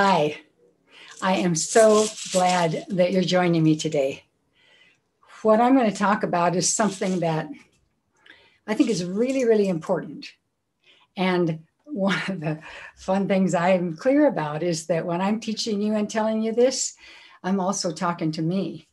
Hi, I am so glad that you're joining me today. What I'm going to talk about is something that I think is really, really important. And one of the fun things I'm clear about is that when I'm teaching you and telling you this, I'm also talking to me.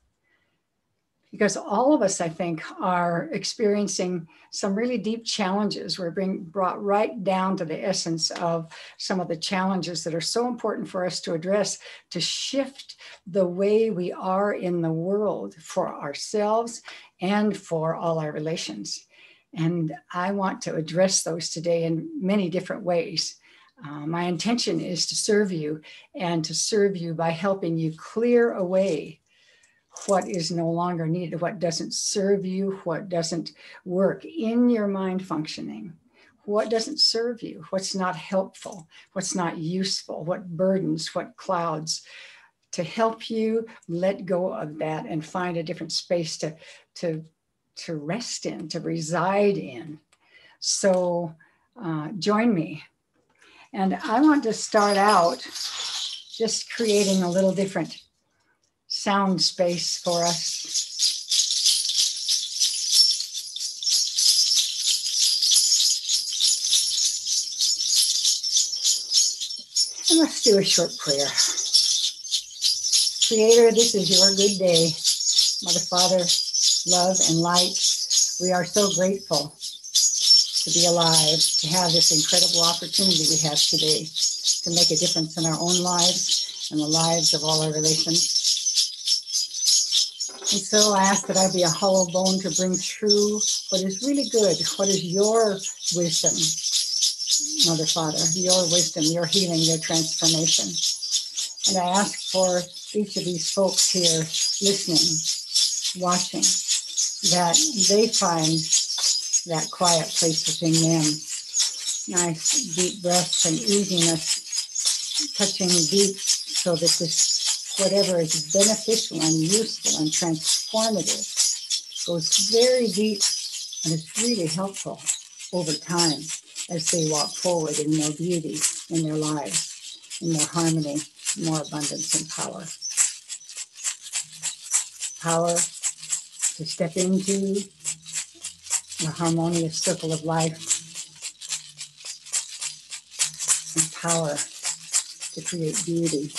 Because all of us, I think, are experiencing some really deep challenges. We're being brought right down to the essence of some of the challenges that are so important for us to address, to shift the way we are in the world for ourselves and for all our relations. And I want to address those today in many different ways. My intention is to serve you, and to serve you by helping you clear away what is no longer needed, what doesn't serve you, what doesn't work in your mind functioning, what doesn't serve you, what's not helpful, what's not useful, what burdens, what clouds, to help you let go of that and find a different space to rest in, to reside in. So join me. And I want to start out just creating a little different sound space for us. And let's do a short prayer. Creator, this is your good day. Mother, Father, love and light, we are so grateful to be alive, to have this incredible opportunity we have today to make a difference in our own lives and the lives of all our relations. And so I ask that I be a hollow bone to bring through what is really good, what is your wisdom, Mother, Father, your wisdom, your healing, your transformation. And I ask for each of these folks here listening, watching, that they find that quiet place within them. Nice deep breaths and easiness, touching deep so that this whatever is beneficial and useful and transformative goes very deep and is really helpful over time as they walk forward in more beauty in their lives, in more harmony, more abundance and power. Power to step into the harmonious circle of life, and power to create beauty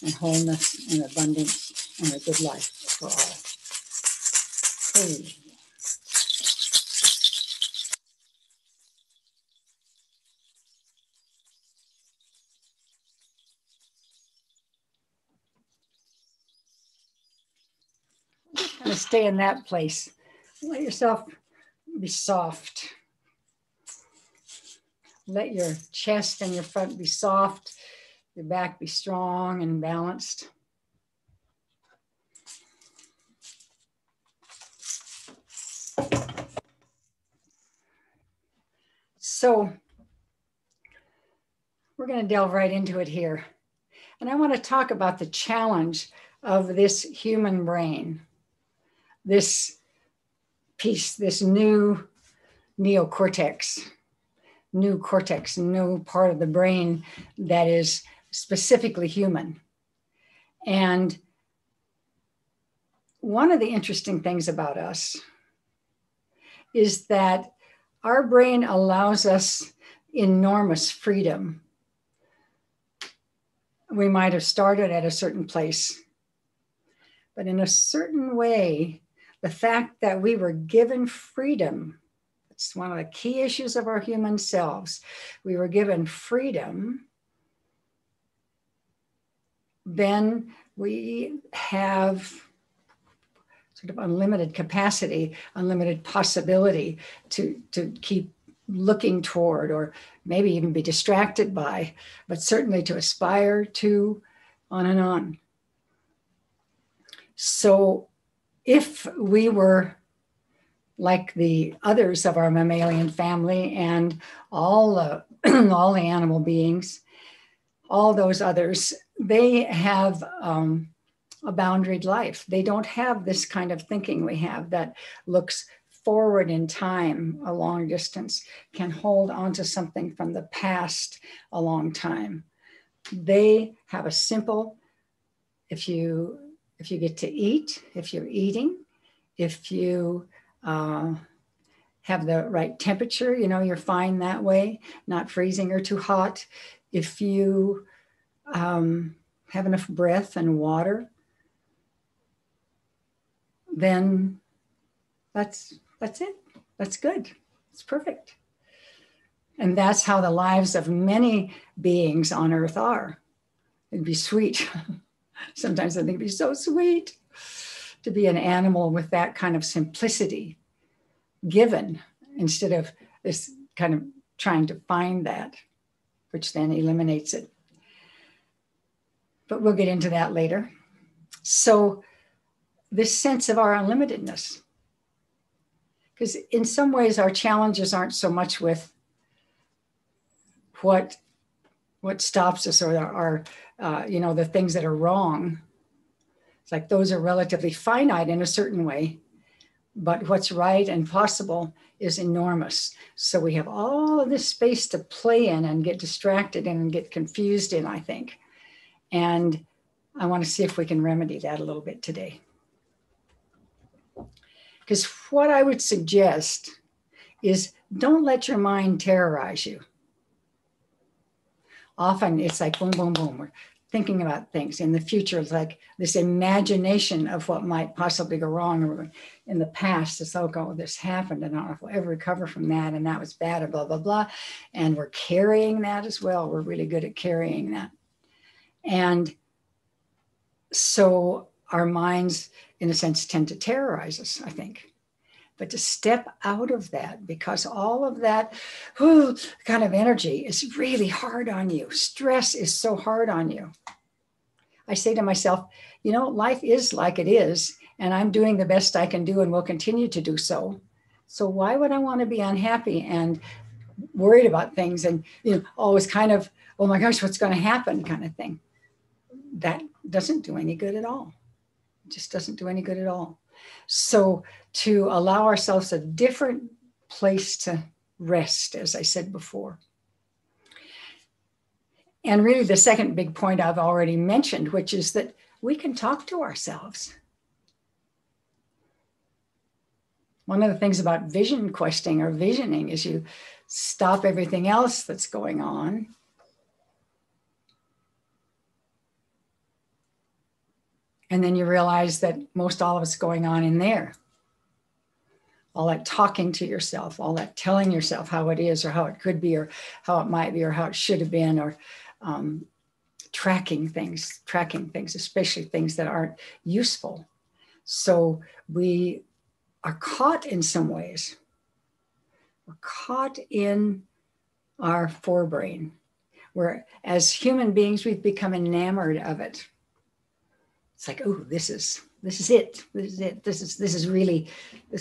and wholeness and abundance and a good life for all. Hey. Just kind of stay in that place. Let yourself be soft. Let your chest and your front be soft. Your back be strong and balanced. So we're going to delve right into it here. And I want to talk about the challenge of this human brain, this piece, this new neocortex, new part of the brain that is specifically human. And one of the interesting things about us is that our brain allows us enormous freedom. We might have started at a certain place, but in a certain way, the fact that we were given freedom, it's one of the key issues of our human selves. We were given freedom, then we have sort of unlimited capacity, unlimited possibility to keep looking toward, or maybe even be distracted by, but certainly to aspire to, on and on. So if we were like the others of our mammalian family and all the animal beings, all those others, they have a boundaried life. They don't have this kind of thinking we have that looks forward in time a long distance, can hold on to something from the past a long time. they have a simple, if you get to eat, if you're eating, if you have the right temperature, you're fine that way, not freezing or too hot. If you have enough breath and water, then that's it. That's good. It's perfect. And that's how the lives of many beings on earth are. It'd be sweet. Sometimes I think it'd be so sweet to be an animal with that kind of simplicity given, instead of this kind of trying to find that, which then eliminates it. But we'll get into that later. So this sense of our unlimitedness, because in some ways our challenges aren't so much with what stops us, or our the things that are wrong. It's like those are relatively finite in a certain way, but what's right and possible is enormous. So we have all of this space to play in and get distracted in and get confused in, I think. And I want to see if we can remedy that a little bit today. Because what I would suggest is, don't let your mind terrorize you. Often it's like boom, boom, boom. We're thinking about things in the future. It's like this imagination of what might possibly go wrong. Or in the past, it's, oh, this happened, and I don't know if we'll ever recover from that, and that was bad, and blah, blah, blah. And we're carrying that as well. We're really good at carrying that. And so our minds, in a sense, tend to terrorize us, I think. But to step out of that, because all of that kind of energy is really hard on you. Stress is so hard on you. I say to myself, life is like it is, and I'm doing the best I can do and will continue to do so. So why would I want to be unhappy and worried about things and, always kind of, oh my gosh, what's going to happen kind of thing? That doesn't do any good at all. It just doesn't do any good at all. So to allow ourselves a different place to rest, as I said before. And really the second big point I've already mentioned, which is that we can talk to ourselves. One of the things about vision questing or visioning is you stop everything else that's going on. And then you realize that most all of it's going on in there. All that talking to yourself, all that telling yourself how it is or how it could be or how it might be or how it should have been, or tracking things, especially things that aren't useful. So we are caught in some ways. We're caught in our forebrain, where as human beings, we've become enamored of it. It's like, oh, this is it. This is really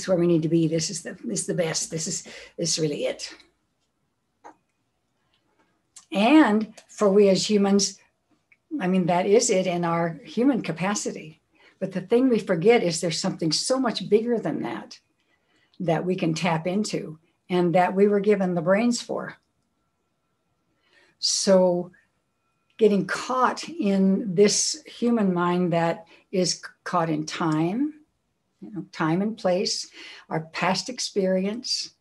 where we need to be. This is the best. This is really it. And for we as humans, that is it in our human capacity. But the thing we forget is there's something so much bigger than that we can tap into, and that we were given the brains for. So getting caught in this human mind that is caught in time, time and place, our past experience,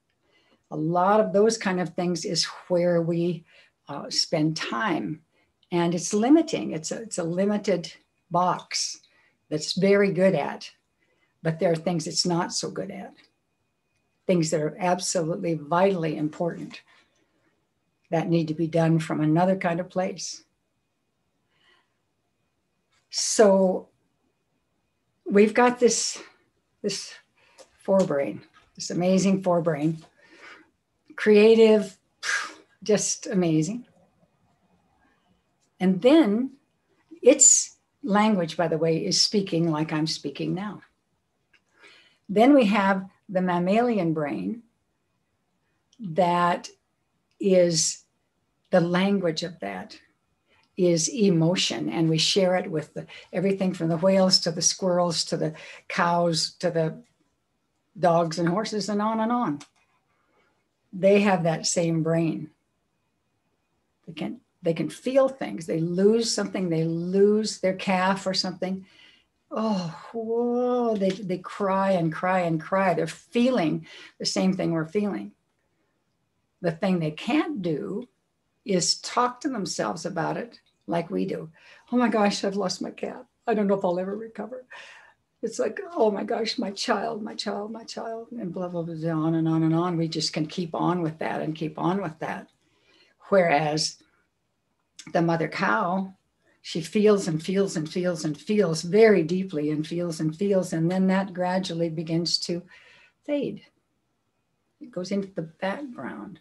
a lot of those kind of things is where we spend time. And it's limiting. It's a limited box that's very good at, but there are things it's not so good at. Things that are absolutely vitally important that need to be done from another kind of place. So we've got this forebrain, this amazing forebrain, creative, just amazing. And then its language, by the way, is speaking like I'm speaking now. Then we have the mammalian brain that is the language of that is emotion, and we share it with everything from the whales to the squirrels to the cows to the dogs and horses and on and on. They have that same brain. They can feel things. They lose something. They lose their calf or something. Oh, whoa. They cry and cry and cry. They're feeling the same thing we're feeling. The thing they can't do is talk to themselves about it like we do. Oh my gosh, I've lost my cat. I don't know if I'll ever recover. It's like, oh my gosh, my child, and blah, blah, blah, on and on and on. We just can keep on with that and keep on with that. Whereas the mother cow, she feels and feels and feels and feels very deeply and feels, and then that gradually begins to fade. It goes into the background.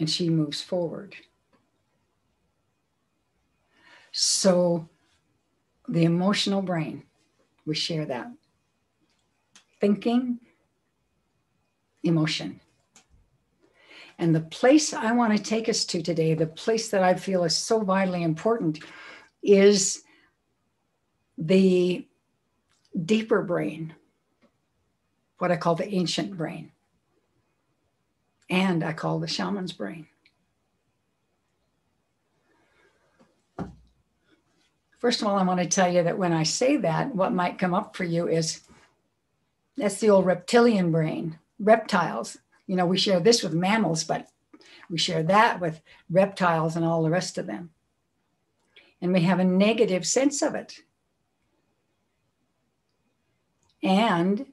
And she moves forward. So the emotional brain, we share that. Thinking, emotion. And the place I want to take us to today, the place that I feel is so vitally important, is the deeper brain, what I call the ancient brain, and I call the shaman's brain. First of all, I want to tell you that when I say that, what might come up for you is, that's the old reptilian brain, reptiles. You know, we share this with mammals, but we share that with reptiles and all the rest of them. And we have a negative sense of it. And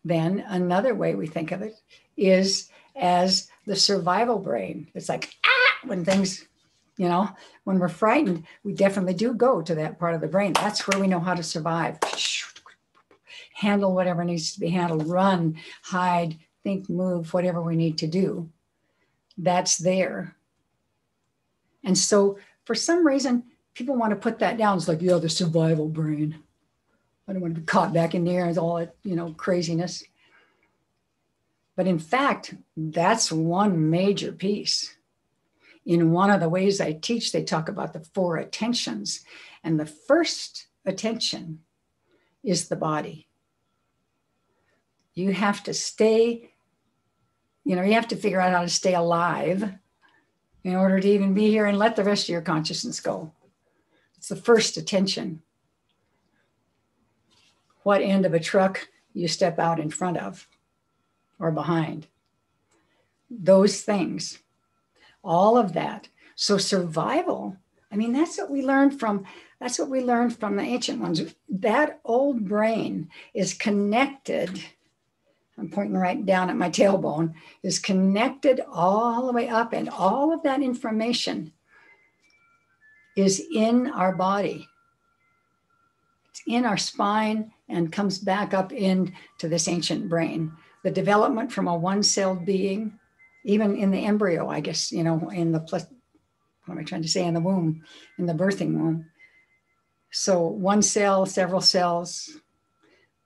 then another way we think of it is as the survival brain. It's like, when things, you know, when we're frightened, we definitely do go to that part of the brain. That's where we know how to survive. Handle whatever needs to be handled, run, hide, think, move, whatever we need to do. That's there. And so for some reason, people want to put that down. It's like, yeah, the survival brain. I don't want to be caught back in there and all that, you know, craziness. But in fact, that's one major piece. In one of the ways I teach, they talk about the 4 attentions. And the first attention is the body. You have to stay, you know, you have to figure out how to stay alive in order to even be here and let the rest of your consciousness go. It's the first attention. What end of a truck you step out in front of or behind. Those things, all of that. So survival, I mean, that's what we learned from the ancient ones. That old brain is connected, I'm pointing right down at my tailbone, is connected all the way up, and all of that information is in our body. It's in our spine and comes back up into this ancient brain. The development from a one-celled being, even in the embryo, I guess, you know, in the, what am I trying to say, in the womb, in the birthing womb. So one cell, several cells,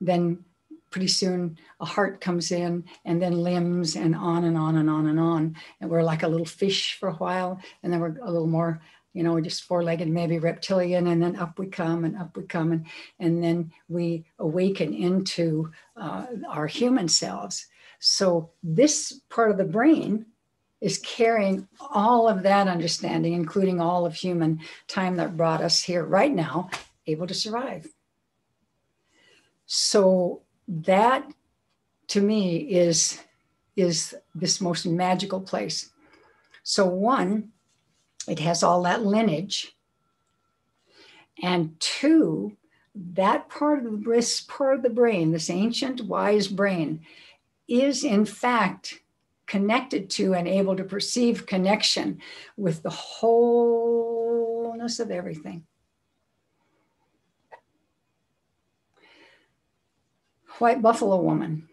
then pretty soon a heart comes in, and then limbs, and on and on and on and on. And we're like a little fish for a while, and then we're a little more, you know, just 4-legged, maybe reptilian, and then up we come, and then we awaken into our human selves. So this part of the brain is carrying all of that understanding, including all of human time that brought us here right now, able to survive. So that, to me, is this most magical place. So one, it has all that lineage. And 2, that part of the brain, this ancient wise brain, is in fact connected to and able to perceive connection with the wholeness of everything. White Buffalo Woman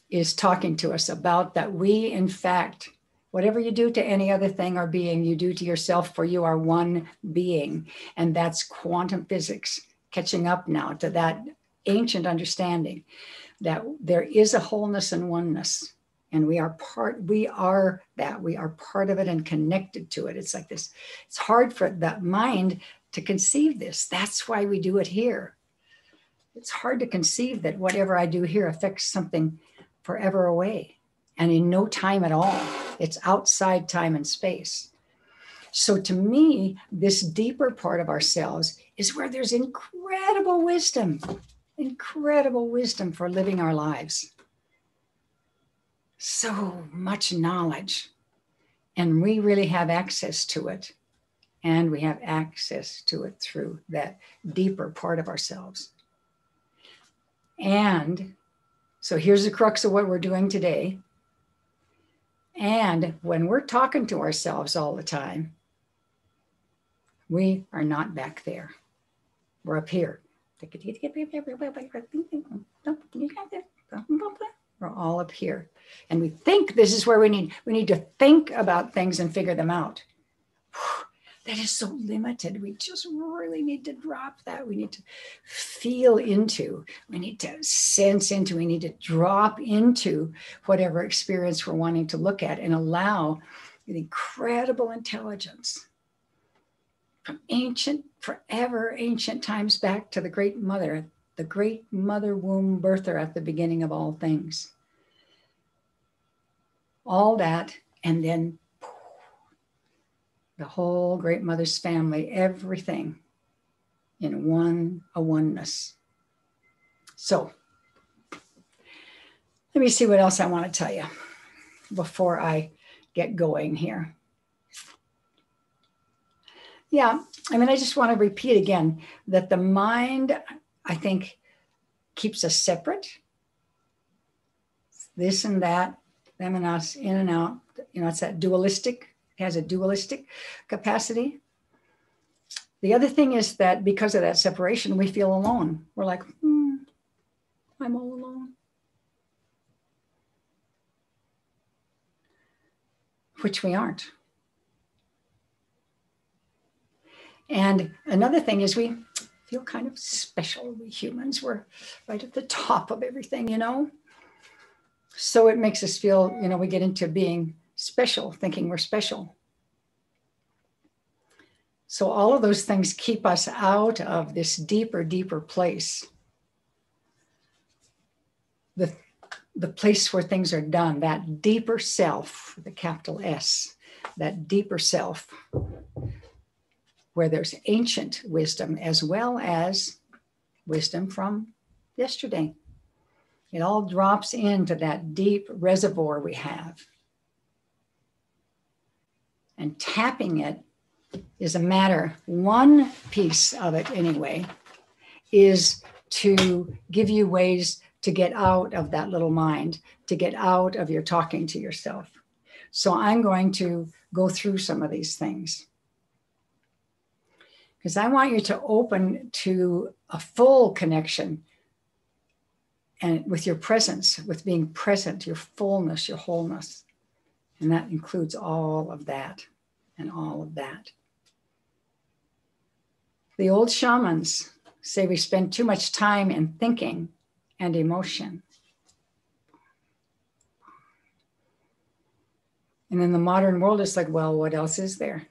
is talking to us about that we, in fact, whatever you do to any other thing or being, you do to yourself, for you are one being. And that's quantum physics catching up now to that ancient understanding that there is a wholeness and oneness. And we are part of it and connected to it. It's like this, it's hard for that mind to conceive this. That's why we do it here. It's hard to conceive that whatever I do here affects something forever away and in no time at all. It's outside time and space. So to me, this deeper part of ourselves is where there's incredible wisdom for living our lives. So much knowledge, and we really have access to it. And we have access to it through that deeper part of ourselves. And so here's the crux of what we're doing today. And when we're talking to ourselves all the time, we are not back there. We're up here. We're all up here. And we think this is where we need to think about things and figure them out. That is so limited. We just really need to drop that. We need to feel into, we need to sense into, we need to drop into whatever experience we're wanting to look at and allow the incredible intelligence from forever ancient times back to the great mother womb birther at the beginning of all things. All that, and then the whole great mother's family, everything in a oneness. So let me see what else I want to tell you before I get going here. Yeah, I mean, I just want to repeat again that the mind, I think, keeps us separate. This and that, them and us, in and out. You know, it's that dualistic, has a dualistic capacity. The other thing is that because of that separation, we feel alone. We're like, I'm all alone. Which we aren't. And another thing is we feel kind of special. We humans, we're right at the top of everything, you know? So it makes us feel, you know, we get into being special, thinking we're special. So all of those things keep us out of this deeper place. The place where things are done, that deeper self, the capital S, that deeper self, where there's ancient wisdom as well as wisdom from yesterday. It all drops into that deep reservoir we have. And tapping it is a matter, one piece of it anyway, is to give you ways to get out of that little mind, to get out of your talking to yourself. So I'm going to go through some of these things, because I want you to open to a full connection and with your presence, with being present, your fullness, your wholeness. And that includes all of that and all of that. The old shamans say we spend too much time in thinking and emotion. And in the modern world, it's like, well, what else is there?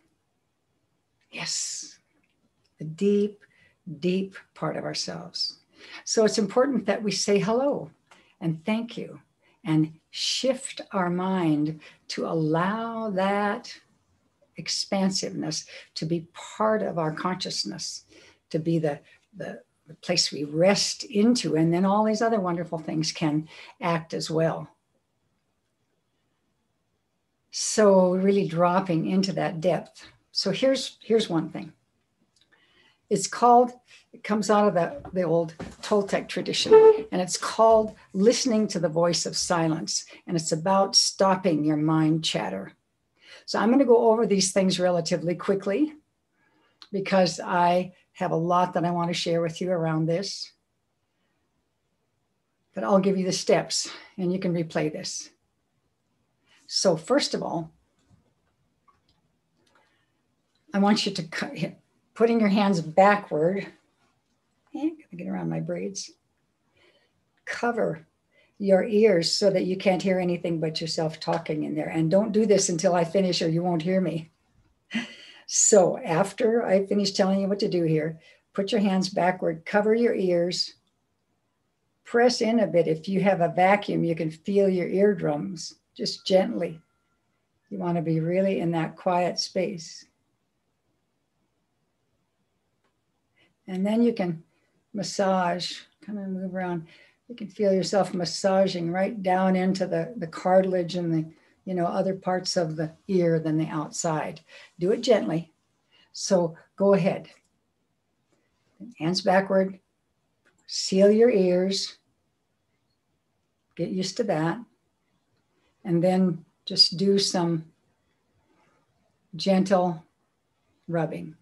Yes, the deep, deep part of ourselves. So it's important that we say hello and thank you and shift our mind to allow that expansiveness to be part of our consciousness, to be the place we rest into, and then all these other wonderful things can act as well. So really dropping into that depth. So here's one thing. It comes out of the old Toltec tradition, and it's called listening to the voice of silence. And it's about stopping your mind chatter. So I'm going to go over these things relatively quickly because I have a lot that I want to share with you around this. But I'll give you the steps and you can replay this. So first of all, I want you to putting your hands backward. Gotta get around my braids. Cover your ears so that you can't hear anything but yourself talking in there. And don't do this until I finish or you won't hear me. So after I finish telling you what to do here, put your hands backward, cover your ears, press in a bit. If you have a vacuum, you can feel your eardrums, just gently. You want to be really in that quiet space. And then you can massage, kind of move around. You can feel yourself massaging right down into the cartilage and the, other parts of the ear than the outside. Do it gently. So go ahead. Hands backward. Seal your ears. Get used to that. And then just do some gentle rubbing.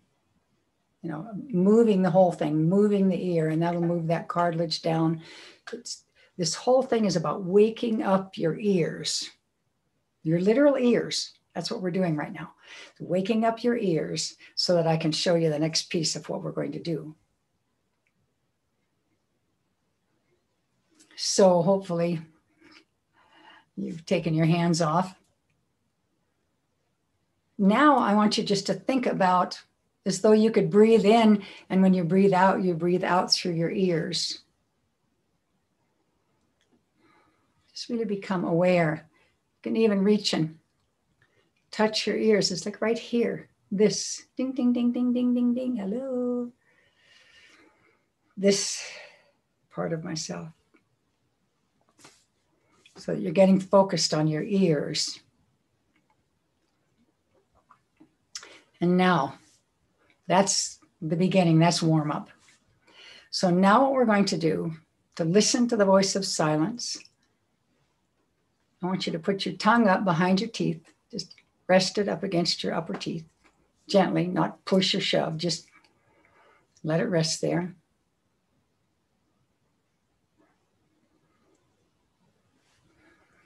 Moving the whole thing, moving the ear, and that'll move that cartilage down. This whole thing is about waking up your ears, your literal ears. That's what we're doing right now. Waking up your ears so that I can show you the next piece of what we're going to do. So hopefully you've taken your hands off. Now I want you just to think about as though you could breathe in, and when you breathe out through your ears. Just really become aware. You can even reach and touch your ears. It's like right here. This ding, ding, ding, ding, ding, ding, ding. Hello. This part of myself. So that you're getting focused on your ears. And now, that's the beginning, that's warm up. So now what we're going to do, to listen to the voice of silence, I want you to put your tongue up behind your teeth, just rest it up against your upper teeth, gently, not push or shove, just let it rest there.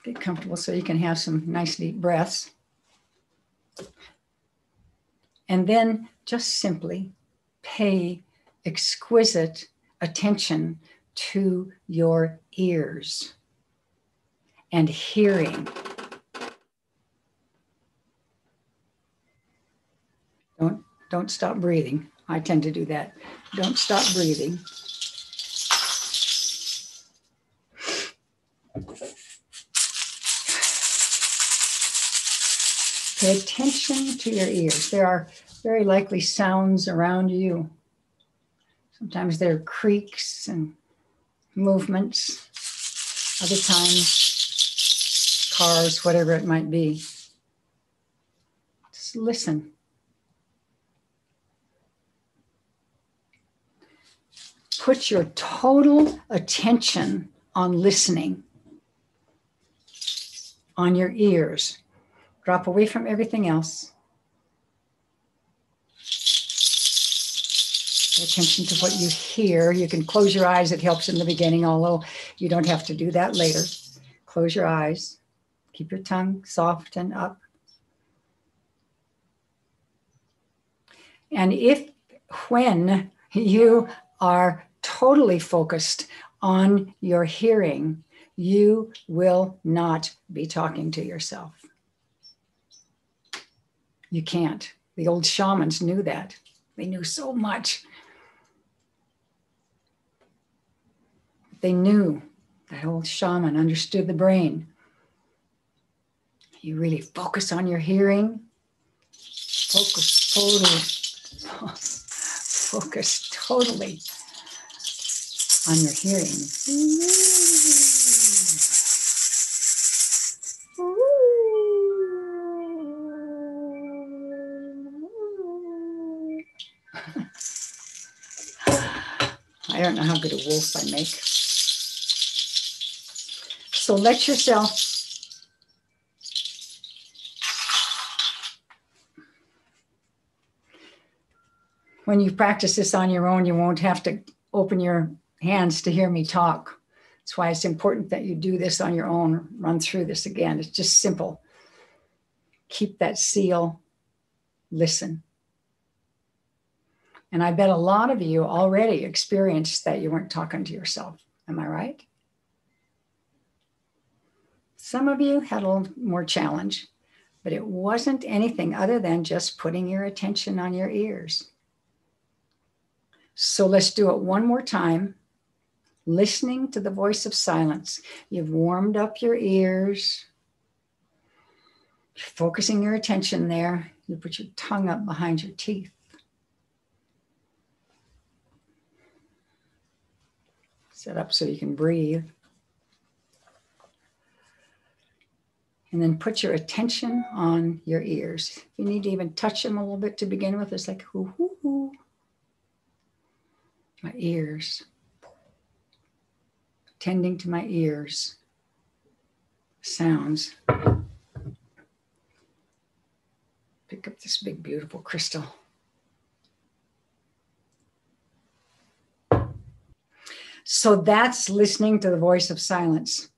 Get comfortable so you can have some nice deep breaths. And then just simply pay exquisite attention to your ears and hearing. Don't stop breathing. I tend to do that. Don't stop breathing. Pay attention to your ears. There are very likely sounds around you. Sometimes there are creaks and movements. Other times, cars, whatever it might be. Just listen. Put your total attention on listening, on your ears. Drop away from everything else. Pay attention to what you hear. You can close your eyes. It helps in the beginning, although you don't have to do that later. Close your eyes. Keep your tongue soft and up. And when you are totally focused on your hearing, you will not be talking to yourself. You can't. The old shamans knew that. They knew so much. They knew. That old shaman understood the brain. You really focus on your hearing. Focus totally on your hearing. I don't know how good a wolf I make. So let yourself when you practice this on your own, you won't have to open your hands to hear me talk. That's why it's important that you do this on your own, run through this again. It's just simple. Keep that seal, listen. And I bet a lot of you already experienced that you weren't talking to yourself. Am I right? Some of you had a little more challenge, but it wasn't anything other than just putting your attention on your ears. So let's do it one more time. Listening to the voice of silence. You've warmed up your ears. Focusing your attention there, you put your tongue up behind your teeth. Set up so you can breathe. And then put your attention on your ears. If you need to even touch them a little bit to begin with, it's like, hoo, hoo, hoo. My ears. Tending to my ears. Sounds. Pick up this big, beautiful crystal. So that's listening to the voice of silence.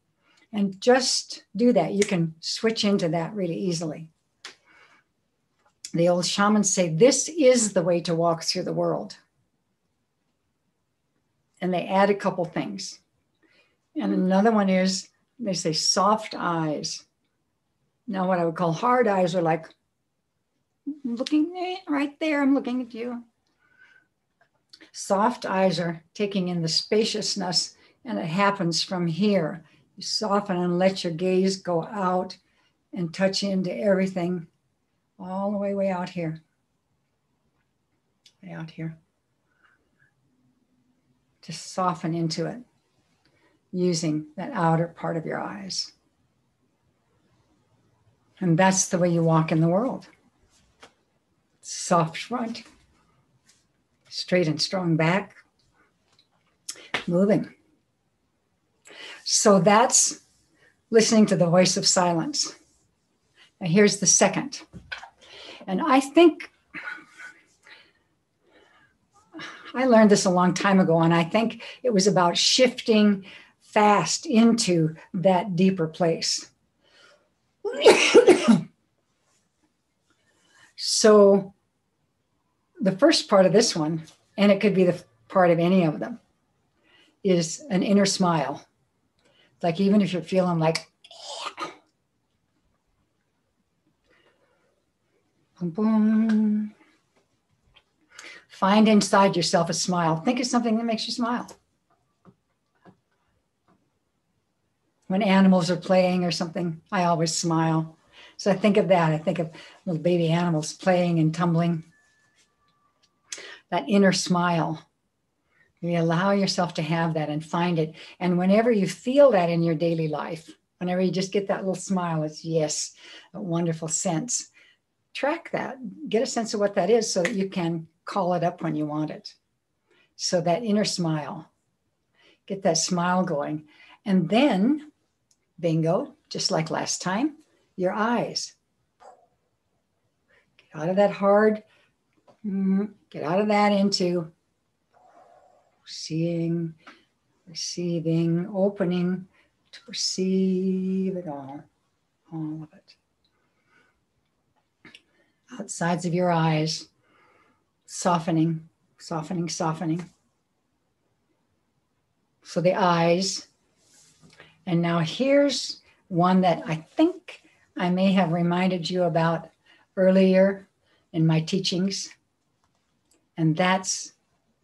And just do that. You can switch into that really easily. The old shamans say, this is the way to walk through the world. And they add a couple things. And another one is, they say soft eyes. Now what I would call hard eyes are like, looking right there, I'm looking at you. Soft eyes are taking in the spaciousness, and it happens from here. You soften and let your gaze go out and touch into everything all the way out here. Way out here. Just soften into it using that outer part of your eyes. And that's the way you walk in the world. Soft front, straight and strong back, moving. So that's listening to the voice of silence. Now here's the second. And I think I learned this a long time ago, and I think it was about shifting fast into that deeper place. So the first part of this one, and it could be the part of any of them, is an inner smile. Like even if you're feeling like, boom, boom. Find inside yourself a smile. Think of something that makes you smile. When animals are playing or something, I always smile. So I think of that. I think of little baby animals playing and tumbling. That inner smile. You allow yourself to have that and find it. And whenever you feel that in your daily life, whenever you just get that little smile, it's yes, a wonderful sense. Track that. Get a sense of what that is so that you can call it up when you want it. So that inner smile. Get that smile going. And then, bingo, just like last time, your eyes. Get out of that hard, get out of that into seeing, receiving, opening to perceive it all of it. Outsides of your eyes, softening, softening, softening. So the eyes. And now here's one that I think I may have reminded you about earlier in my teachings. And that's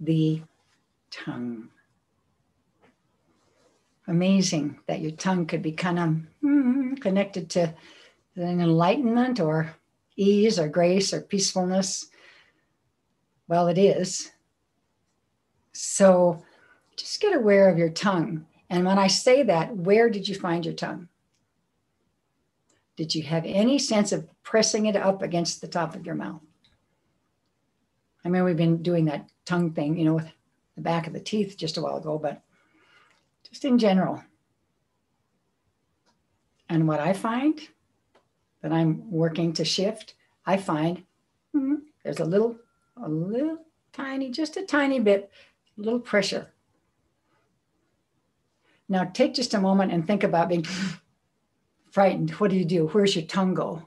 the tongue. Amazing that your tongue could be kind of connected to an enlightenment or ease or grace or peacefulness. Well, it is. So just get aware of your tongue. And when I say that, where did you find your tongue? Did you have any sense of pressing it up against the top of your mouth? I mean, we've been doing that tongue thing, with the back of the teeth just a while ago, but just in general. And what I find that I'm working to shift, I find there's a little tiny, just a tiny bit, a little pressure. Now take just a moment and think about being frightened. What do? Where's your tongue go?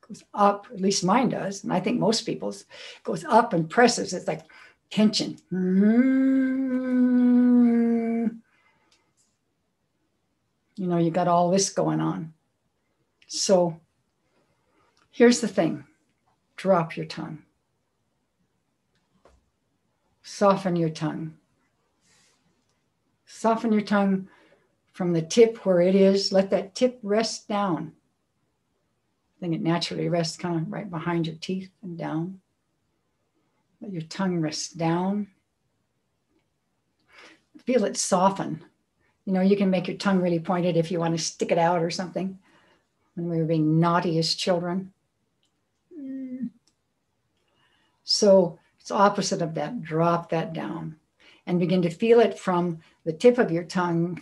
Goes up, at least mine does, and I think most people's goes up and presses. It's like tension. You got all this going on. So here's the thing. Drop your tongue. Soften your tongue. Soften your tongue from the tip where it is. Let that tip rest down Then it naturally rests kind of right behind your teeth and down. Let your tongue rest down. Feel it soften. You know, you can make your tongue really pointed if you want to stick it out or something. When we were being naughty as children. So it's opposite of that. Drop that down and begin to feel it from the tip of your tongue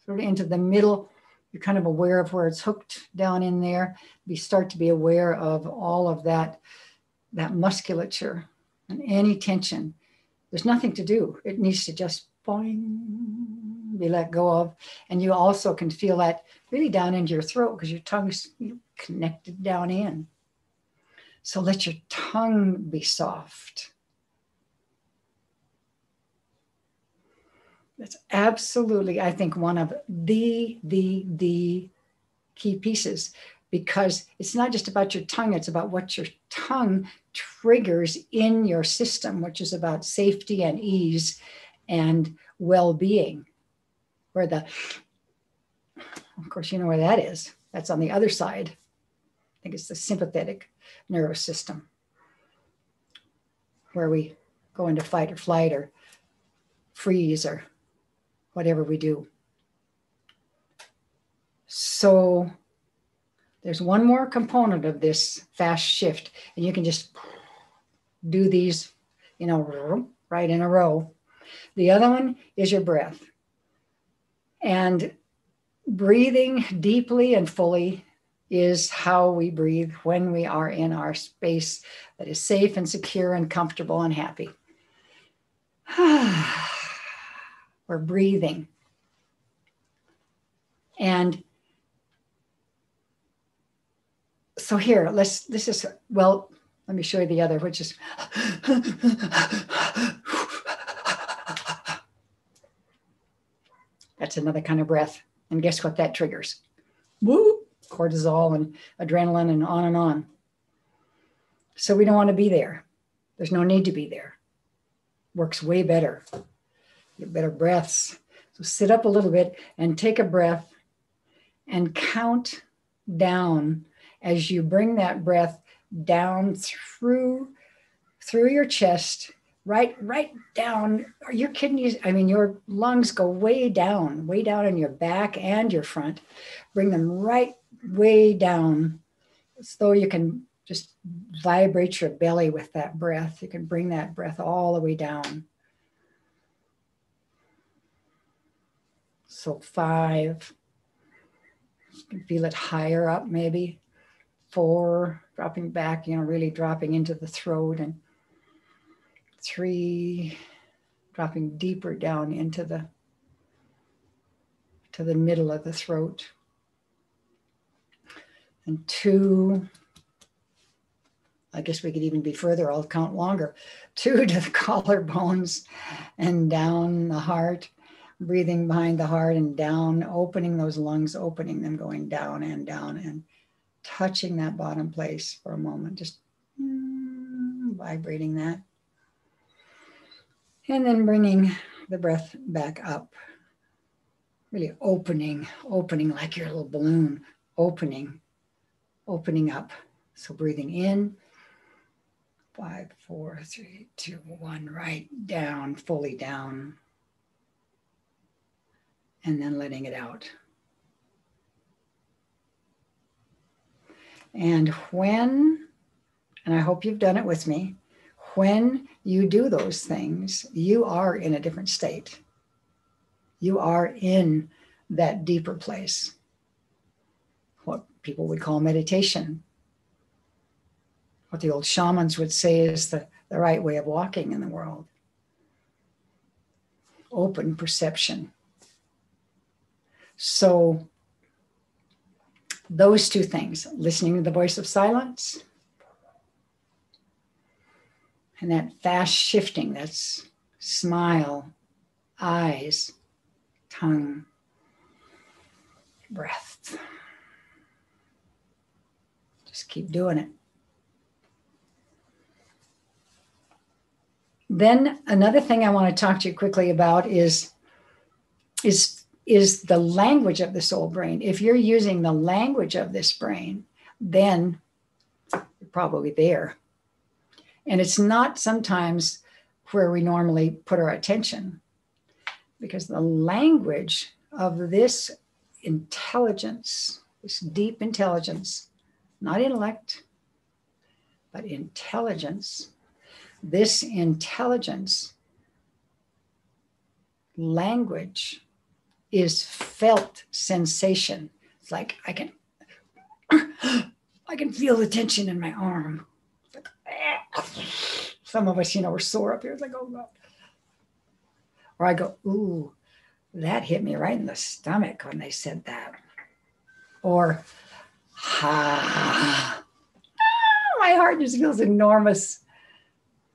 sort of into the middle. You're kind of aware of where it's hooked down in there. You start to be aware of all of that musculature and any tension. There's nothing to do. It needs to just boing, be let go of. And you also can feel that really down into your throat because your tongue's connected down in. So let your tongue be soft. That's absolutely, I think, one of the key pieces, because it's not just about your tongue, it's about what your tongue triggers in your system, which is about safety and ease and well-being. Where of course, you know where that is. That's on the other side. I think it's the sympathetic nervous system, where we go into fight or flight or freeze or whatever we do. So there's one more component of this fast shift, and you can just do these, you know, right in a row. The other one is your breath. And breathing deeply and fully is how we breathe when we are in our space that is safe and secure and comfortable and happy. We're breathing. And so here, let me show you the other, which is that's another kind of breath. And guess what that triggers? Woo! Cortisol and adrenaline and on and on. So we don't want to be there. There's no need to be there. Works way better. Get better breaths. So sit up a little bit and take a breath and count down as you bring that breath down through your chest, right down. Your kidneys, your lungs go way down in your back and your front. Bring them right way down, so you can just vibrate your belly with that breath. You can bring that breath all the way down. So 5, you can feel it higher up, maybe 4, dropping back, really dropping into the throat, and 3, dropping deeper down into the middle of the throat. And 2, I guess we could even be further, I'll count longer. 2 to the collarbones and down the heart, breathing behind the heart and down, opening those lungs, opening them, going down and touching that bottom place for a moment, just vibrating that. And then bringing the breath back up, really opening like your little balloon, opening up. So breathing in, 5, 4, 3, 2, 1, right down, fully down. And then letting it out. And I hope you've done it with me, when you do those things, you are in a different state. You are in that deeper place, what people would call meditation. What the old shamans would say is the right way of walking in the world. Open perception. So those 2 things, listening to the voice of silence and that fast shifting, that's smile, eyes, tongue, breath. Just keep doing it. Then another thing I want to talk to you quickly about is the language of the soul brain. If you're using the language of this brain, then you're probably there. And it's not sometimes where we normally put our attention, because the language of this intelligence, this deep intelligence, not intellect, but intelligence, this intelligence language is felt sensation. It's like I can feel the tension in my arm. It's like, some of us, we're sore up here. It's like, oh God. Or I go, ooh, that hit me right in the stomach when they said that. Or, my heart just feels enormous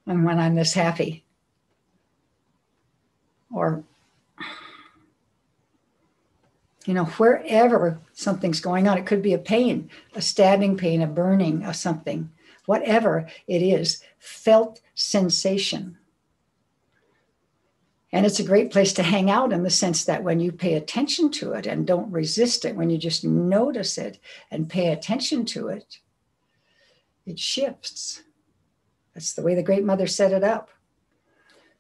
when I'm this happy. Or, wherever something's going on, it could be a pain, a stabbing pain, a burning of something, whatever it is, felt sensation. And it's a great place to hang out in the sense that when you pay attention to it and don't resist it, when you just notice it and pay attention to it, it shifts. That's the way the Great Mother set it up.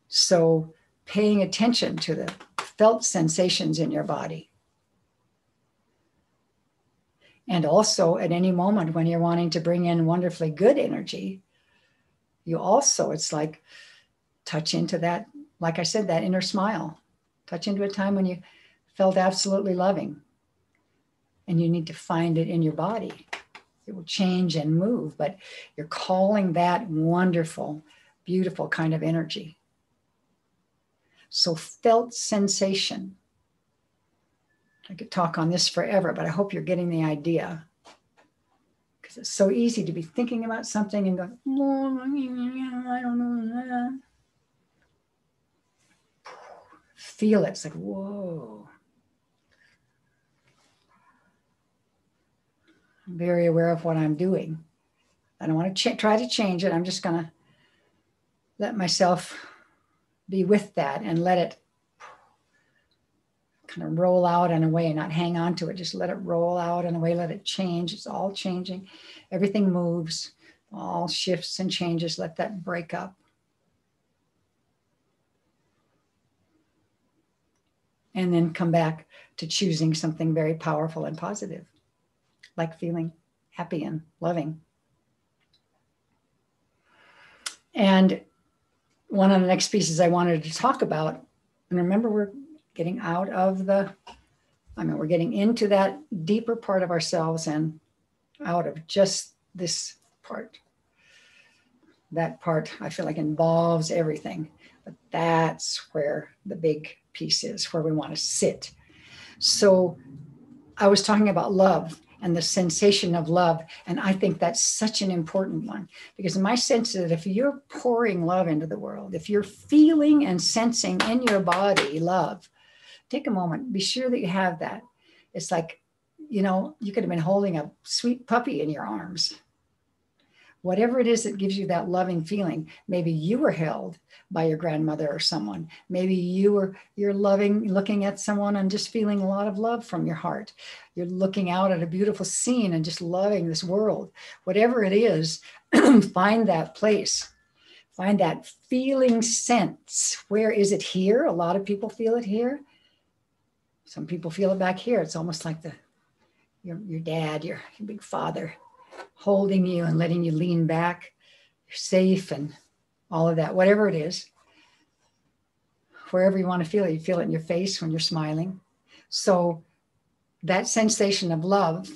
So paying attention to the felt sensations in your body. And also at any moment when you're wanting to bring in wonderfully good energy, it's like touch into that, like I said, that inner smile. Touch into a time when you felt absolutely loving. And you need to find it in your body. It will change and move, but you're calling that wonderful, beautiful kind of energy. So felt sensation. I could talk on this forever, but I hope you're getting the idea. Because it's so easy to be thinking about something and go, oh, I don't know. Feel it. It's like, whoa. I'm very aware of what I'm doing. I don't want to try to change it. I'm just going to let myself be with that and let it kind of roll out and away, not hang on to it. Just let it roll out and away. Let it change. It's all changing. Everything moves, all shifts and changes. Let that break up. And then come back to choosing something very powerful and positive, like feeling happy and loving. And one of the next pieces I wanted to talk about, and remember, we're getting we're getting into that deeper part of ourselves and out of just this part. That part, I feel like, involves everything, but that's where the big piece is, where we want to sit. So I was talking about love and the sensation of love. And I think that's such an important one, because my sense is that if you're pouring love into the world, if you're feeling and sensing in your body love, take a moment, be sure that you have that. It's like, you could have been holding a sweet puppy in your arms. Whatever it is that gives you that loving feeling. Maybe you were held by your grandmother or someone. Maybe you're looking at someone and just feeling a lot of love from your heart. You're looking out at a beautiful scene and just loving this world. Whatever it is, find that place. Find that feeling sense. Where is it here? A lot of people feel it here. Some people feel it back here. It's almost like your dad, your big father, holding you and letting you lean back. You're safe and all of that, whatever it is. Wherever you want to feel it, you feel it in your face when you're smiling. So that sensation of love,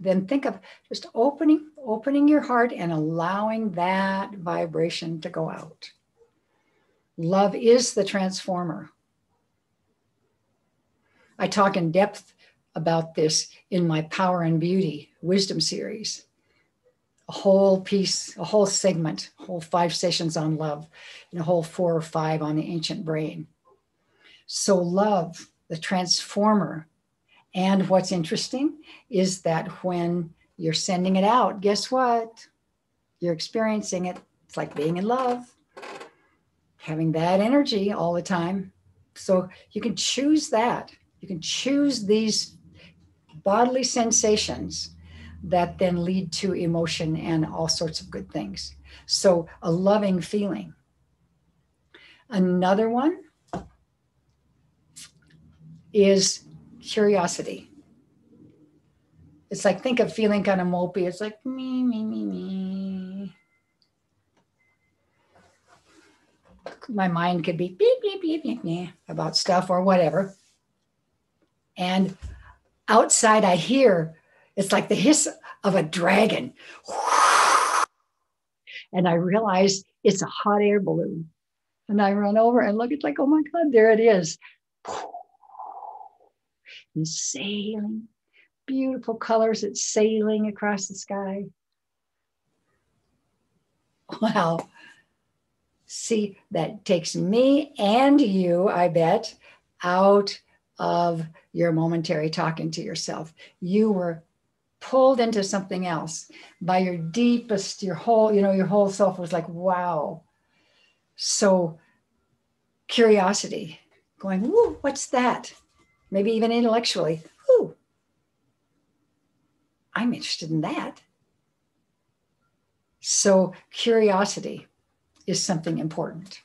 then think of just opening your heart and allowing that vibration to go out. Love is the transformer. I talk in depth about this in my Power and Beauty Wisdom series. A whole piece, a whole segment, a whole 5 sessions on love, and a whole 4 or 5 on the ancient brain. So love, the transformer. And what's interesting is that when you're sending it out, guess what? You're experiencing it. It's like being in love, having that energy all the time. So you can choose that. You can choose these bodily sensations that then lead to emotion and all sorts of good things. So a loving feeling. Another one is curiosity. It's like, think of feeling kind of mopey. It's like me, me, me, me. My mind could be beep, beep, beep, beep, beep about stuff or whatever. And outside I hear, it's like the hiss of a dragon. And I realize it's a hot air balloon. And I run over and look, it's like, oh my God, there it is. And sailing, beautiful colors, it's sailing across the sky. Wow. See, that takes me and you, I bet, out of your momentary talking to yourself. You were pulled into something else by your deepest, your whole self was like, wow. So curiosity, going, whoa, what's that? Maybe even intellectually, whoo, I'm interested in that. So curiosity is something important.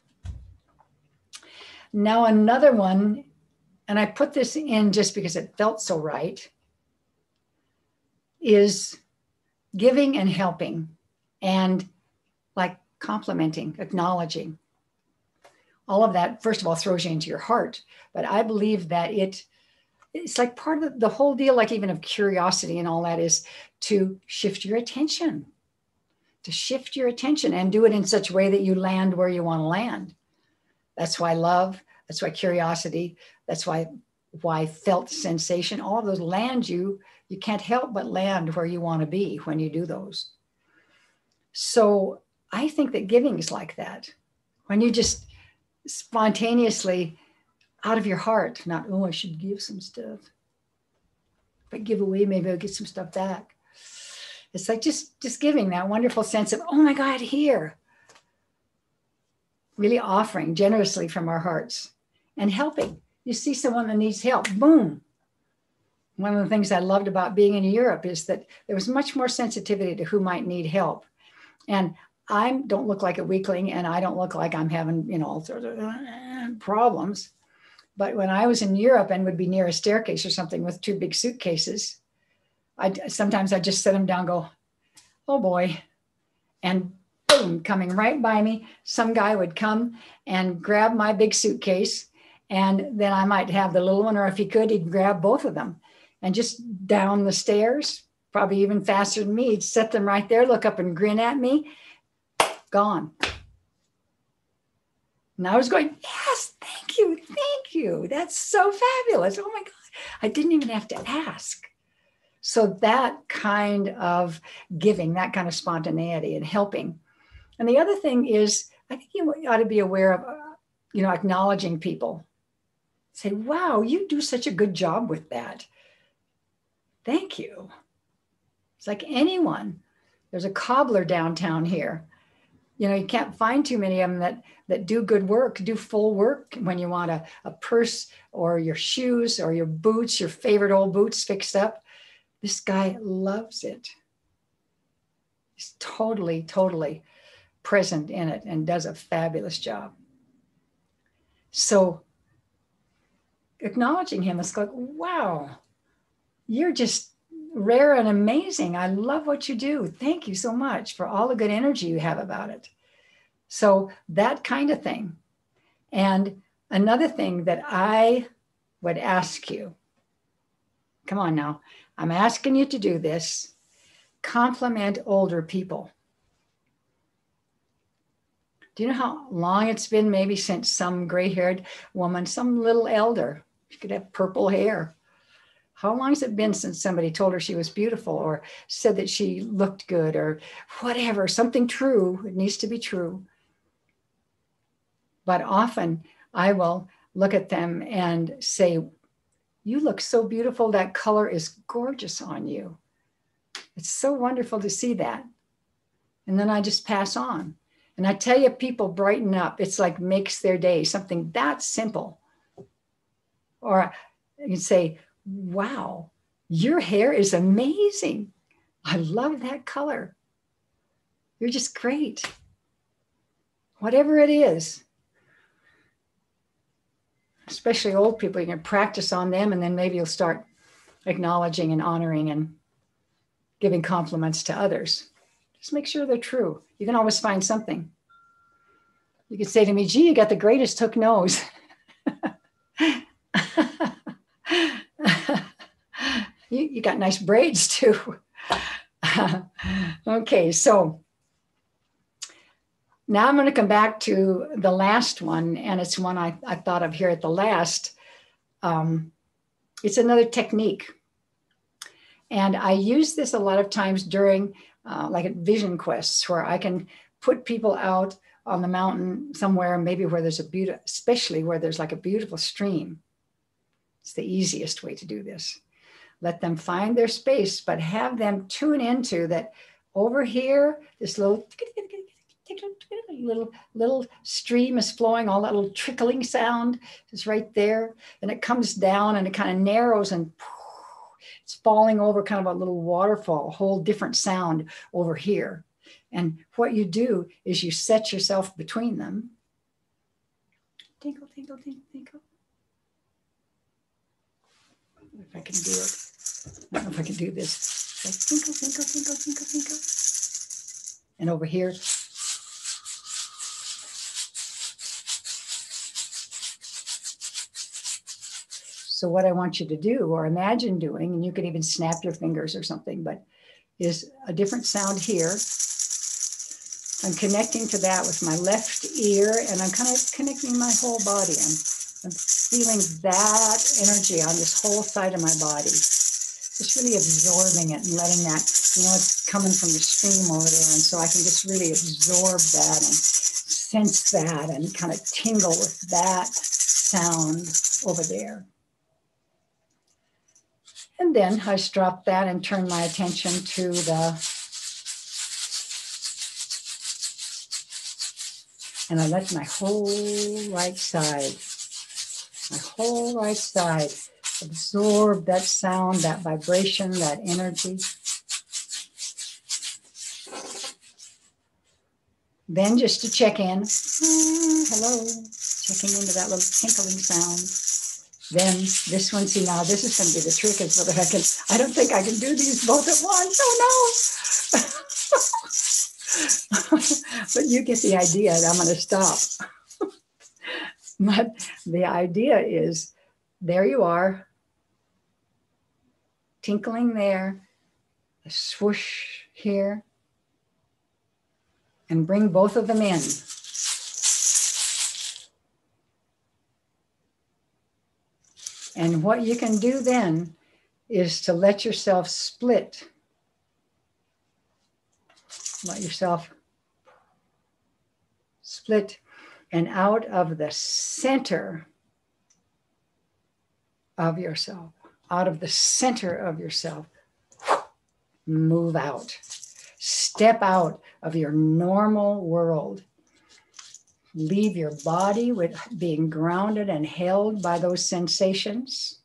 Now another one, and I put this in just because it felt so right, is giving and helping and like complimenting, acknowledging. All of that, first of all, throws you into your heart. But I believe that it's like part of the whole deal, like even of curiosity and all that, is to shift your attention. To shift your attention and do it in such a way that you land where you want to land. That's why love, that's why curiosity, that's why felt sensation, all of those land you can't help but land where you want to be when you do those. So I think that giving is like that. When you just spontaneously, out of your heart, not, oh, I should give some stuff. If I give away, maybe I'll get some stuff back. It's like just giving that wonderful sense of, oh my God, here. Really offering generously from our hearts and helping. You see someone that needs help, boom. One of the things I loved about being in Europe is that there was much more sensitivity to who might need help. And I don't look like a weakling, and I don't look like I'm having, all sorts of problems. But when I was in Europe and would be near a staircase or something with two big suitcases, sometimes I'd just set them down, go, oh boy. And boom, coming right by me, some guy would come and grab my big suitcase. And then I might have the little one, or if he could, he'd grab both of them and just down the stairs, probably even faster than me. He'd set them right there, look up and grin at me, gone. And I was going, yes, thank you. That's so fabulous. Oh my God, I didn't even have to ask. So that kind of giving, that kind of spontaneity and helping. And the other thing is, I think you ought to be aware of, acknowledging people. Say, wow, you do such a good job with that. Thank you. It's like anyone. There's a cobbler downtown here. You can't find too many of them that do good work, do full work when you want a purse or your shoes or your boots, your favorite old boots fixed up. This guy loves it. He's totally, totally present in it and does a fabulous job. So acknowledging him is like, wow, you're just rare and amazing. I love what you do. Thank you so much for all the good energy you have about it. So that kind of thing. And another thing that I would ask you, come on now, I'm asking you to do this. Compliment older people. Do you know how long it's been maybe since some gray-haired woman, some little elder, she could have purple hair. How long has it been since somebody told her she was beautiful or said that she looked good or whatever, something true? It needs to be true. But often I will look at them and say, you look so beautiful. That color is gorgeous on you. It's so wonderful to see that. And then I just pass on. And I tell you, people brighten up. It's like makes their day, something that simple. Or you can say, wow, your hair is amazing. I love that color. You're just great. Whatever it is. Especially old people, you can practice on them, and then maybe you'll start acknowledging and honoring and giving compliments to others. Just make sure they're true. You can always find something. You could say to me, gee, you got the greatest hook nose. You got nice braids too. Okay, so now I'm going to come back to the last one, and it's one I thought of here at the last. It's another technique. And I use this a lot of times during like at vision quests, where I can put people out on the mountain somewhere, maybe where there's especially where there's like a beautiful stream. It's the easiest way to do this. Let them find their space, but have them tune into that over here, this little stream is flowing, all that little trickling sound is right there. And it comes down and it kind of narrows and it's falling over kind of a little waterfall, a whole different sound over here. And what you do is you set yourself between them. Tinkle, tinkle, tinkle, tinkle. If I can do it. I don't know if I can do this. Like tinkle, tinkle, tinkle, tinkle, tinkle. And over here. So what I want you to do, or imagine doing, and you can even snap your fingers or something, but is a different sound here. I'm connecting to that with my left ear, and I'm kind of connecting my whole body. I'm feeling that energy on this whole side of my body. Just really absorbing it and letting that, it's coming from the stream over there. And so I can just really absorb that and sense that and kind of tingle with that sound over there. And then I drop that and turn my attention to and I let my whole right side absorb that sound, that vibration, that energy. Then just to check in, hello, checking into that little tinkling sound. Then this one, see now, this is going to be the trick, is whether I don't think I can do these both at once. Oh no. But you get the idea, and I'm going to stop. But the idea is, there you are, tinkling there, a swoosh here, and bring both of them in. And what you can do then is to let yourself split. Let yourself split, and out of the center of yourself, move out. Step out of your normal world. Leave your body with being grounded and held by those sensations.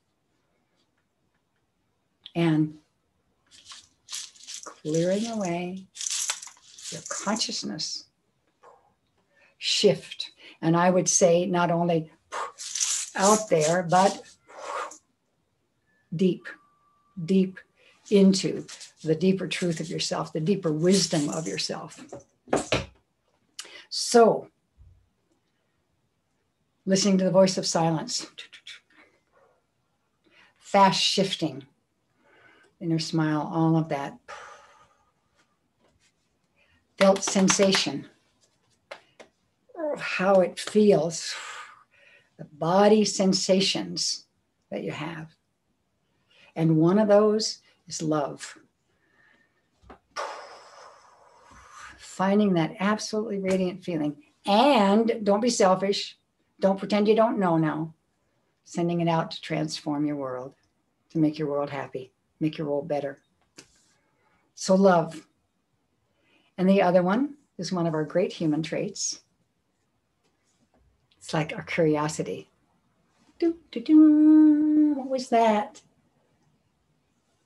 And clearing away your consciousness. Shift. And I would say not only out there, but deep into the deeper truth of yourself, the deeper wisdom of yourself. So, listening to the voice of silence, fast shifting, inner smile, all of that. Felt sensation, how it feels, the body sensations that you have. And one of those is love. Finding that absolutely radiant feeling. And don't be selfish. Don't pretend you don't know now. Sending it out to transform your world, to make your world happy, make your world better. So love. And the other one is one of our great human traits. It's like our curiosity. What was that?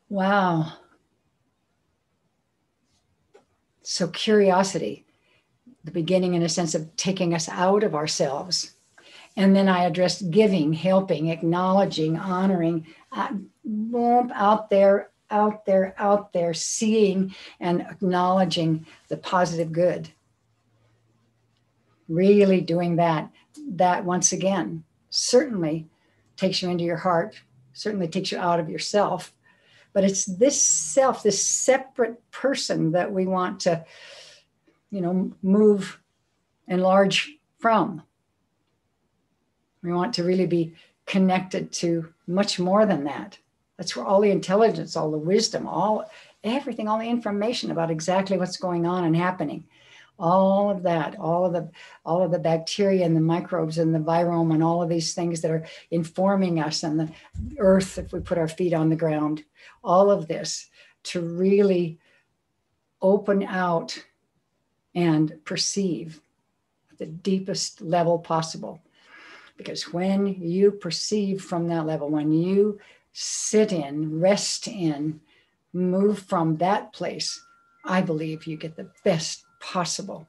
Wow. So curiosity, the beginning in a sense of taking us out of ourselves. And then I addressed giving, helping, acknowledging, honoring, boom, out there, out there, out there, seeing and acknowledging the positive good. Really doing that once again, certainly takes you into your heart, certainly takes you out of yourself. But it's this self, this separate person that we want to, move, enlarge from. We want to really be connected to much more than that. That's where all the intelligence, all the wisdom, everything, all the information about exactly what's going on and happening, all of that, all of the bacteria and the microbes and the virome and all of these things that are informing us, and the earth, if we put our feet on the ground, all of this to really open out and perceive at the deepest level possible. Because when you perceive from that level, when you sit in, rest in, move from that place, I believe you get the best possible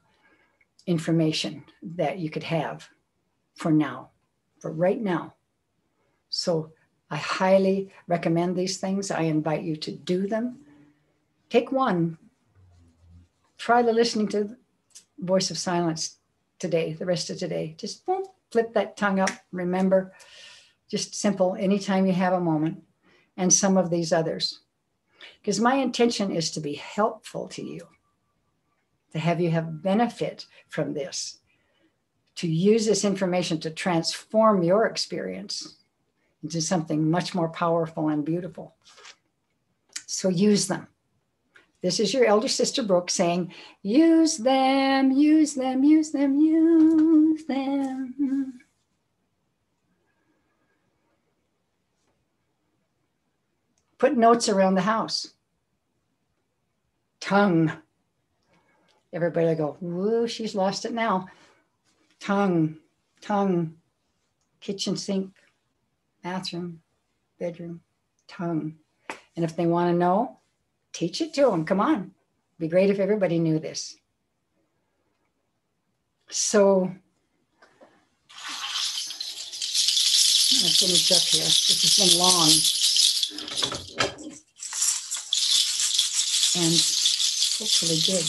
information that you could have for now, for right now. So I highly recommend these things. I invite you to do them. Take one. Try listening to Voice of Silence today, the rest of today. Just flip that tongue up. Remember, just simple, anytime you have a moment, and some of these others. Because my intention is to be helpful to you, to have you have benefit from this, to use this information to transform your experience into something much more powerful and beautiful. So use them. This is your elder sister, Brooke, saying, use them, use them, use them, use them. Put notes around the house. Tongue. Everybody will go, whoa, she's lost it now. Tongue, tongue, kitchen sink, bathroom, bedroom, tongue. And if they want to know, teach it to them. Come on. It'd be great if everybody knew this. So I'm going to finish up here. This has been long. And hopefully good.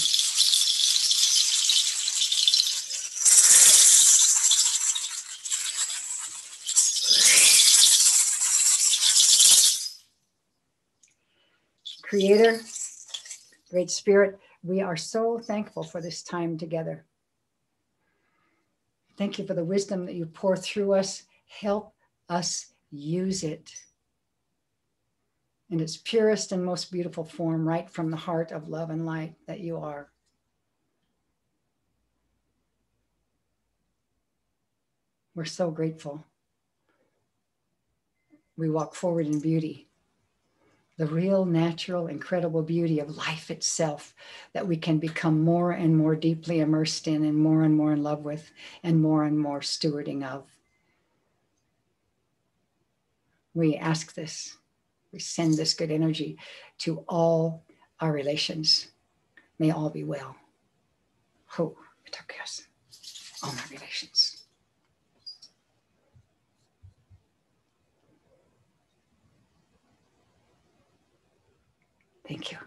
Creator, Great Spirit, we are so thankful for this time together. Thank you for the wisdom that you pour through us. Help us use it in its purest and most beautiful form, right from the heart of love and light that you are. We're so grateful. We walk forward in beauty, the real, natural, incredible beauty of life itself that we can become more and more deeply immersed in and more in love with and more stewarding of. We ask this. We send this good energy to all our relations. May all be well. Ho, Itakas, all my relations. Thank you.